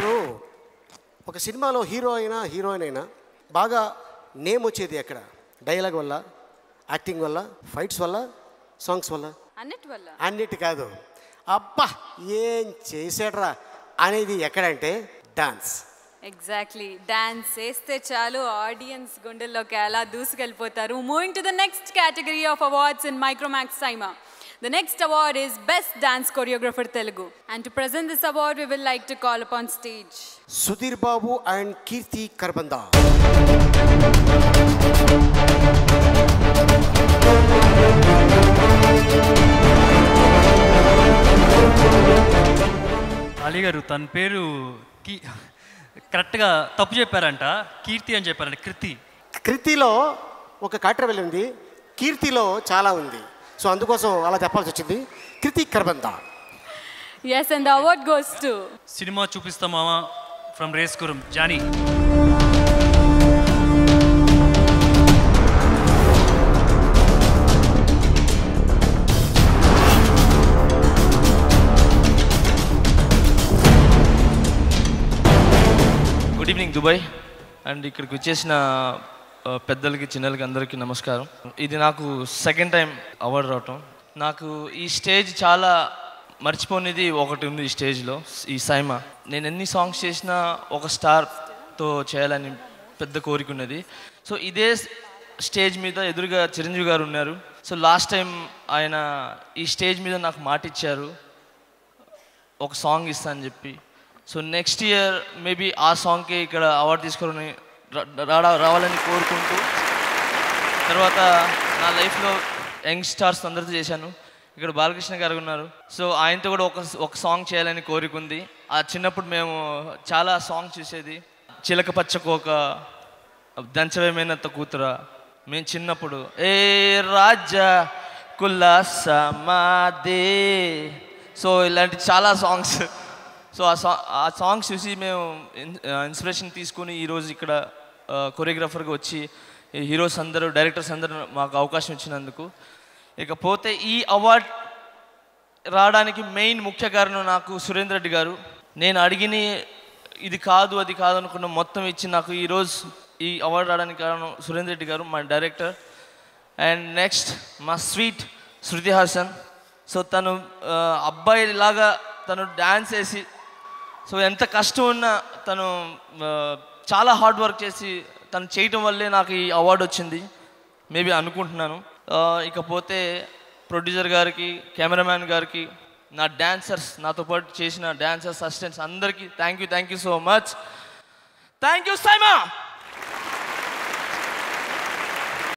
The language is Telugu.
ఇప్పుడు ఒక సినిమాలో హీరో అయినా హీరోయిన్ అయినా బాగా నేమ్ వచ్చేది ఎక్కడ? డైలాగ్ వల్ల, యాక్టింగ్ వల్ల, ఫైట్స్ వల్ల, సాంగ్స్ వల్ల? అన్నిటి కాదు. అబ్బా ఏం చేసాడ్రా అనేది ఎక్కడంటే డాన్స్. ఎగ్జాక్ట్లీ, డాన్స్ చేస్తే చాలు ఆడియన్స్ గుండెల్లోకి అలా దూసుకెళ్ళిపోతారు. Moving to the next category of awards in Micromax SIIMA. The next award is Best Dance Choreographer Telugu. And to present this award, we will like to call upon stage Sudhir Babu and Kirti Karbanda. Ali garu tan peru కరెక్ట్గా తప్పు చెప్పారంట. కీర్తి అని చెప్పారంట. కృతిలో ఒక కాట్రవెల్ ఉంది, కీర్తిలో చాలా ఉంది. సో అందుకోసం అలా చెప్పాల్సి వచ్చింది. Kriti Kharbanda. Yes, and the award goes to Cinema Choopistha Mava from రేస్కురం జానీ. గుడ్ ఈవినింగ్ దుబాయ్ అండ్ ఇక్కడికి వచ్చేసిన పెద్దలకి చిన్నలకి అందరికీ నమస్కారం. ఇది నాకు సెకండ్ టైం అవార్డు రావటం. నాకు ఈ స్టేజ్ చాలా మర్చిపోనిది ఒకటి ఉంది. ఈ స్టేజ్లో ఈ సైమా నేను ఎన్ని సాంగ్స్ చేసినా ఒక స్టార్తో చేయాలని పెద్ద కోరిక ఉన్నది. సో ఇదే స్టేజ్ మీద ఎదురుగా చిరంజీవి గారు ఉన్నారు. సో లాస్ట్ టైం ఆయన ఈ స్టేజ్ మీద నాకు మాట ఇచ్చారు ఒక సాంగ్ ఇస్తా అని చెప్పి. సో నెక్స్ట్ ఇయర్ మేబీ ఆ సాంగ్కి ఇక్కడ అవార్డు తీసుకొని రావాలని కోరుకుంటూ, తర్వాత నా లైఫ్లో యంగ్ స్టార్స్ అందరితో చేశాను. ఇక్కడ బాలకృష్ణ గారు ఉన్నారు. సో ఆయనతో కూడా ఒక సాంగ్ చేయాలని కోరికుంది. ఆ చిన్నప్పుడు మేము చాలా సాంగ్ చూసేది. చిలక పచ్చకోక, దంచవేమైనంత కూతురా, మేము చిన్నప్పుడు ఏ రాజా కుల్లాసమాదే. సో ఇలాంటి చాలా సాంగ్స్. సో ఆ సాంగ్స్ చూసి మేము ఇన్స్పిరేషన్ తీసుకుని ఈరోజు ఇక్కడ కొరియోగ్రాఫర్గా వచ్చి హీరోస్ అందరూ, డైరెక్టర్స్ అందరూ మాకు అవకాశం ఇచ్చినందుకు. ఇకపోతే ఈ అవార్డ్ రావడానికి మెయిన్ ముఖ్య కారణం నాకు సురేందర్ రెడ్డి గారు. నేను అడిగిన ఇది కాదు అది కాదు అనుకున్న మొత్తం ఇచ్చి నాకు ఈరోజు ఈ అవార్డు రావడానికి కారణం సురేందర్ రెడ్డి గారు, మా డైరెక్టర్. అండ్ నెక్స్ట్ మా స్వీట్ శృతి హాసన్. సో తను అబ్బాయిలాగా తను డ్యాన్స్ వేసి, సో ఎంత కష్టం ఉన్నా తను చాలా హార్డ్ వర్క్ చేసి తను చేయటం వల్లే నాకు ఈ అవార్డు వచ్చింది మేబీ అనుకుంటున్నాను. ఇకపోతే ప్రొడ్యూసర్ గారికి, కెమెరామ్యాన్ గారికి, నా డాన్సర్స్, నాతో పాటు చేసిన డాన్సర్స్, అసిస్టెంట్స్ అందరికీ thank you so much. Thank you SIIMA.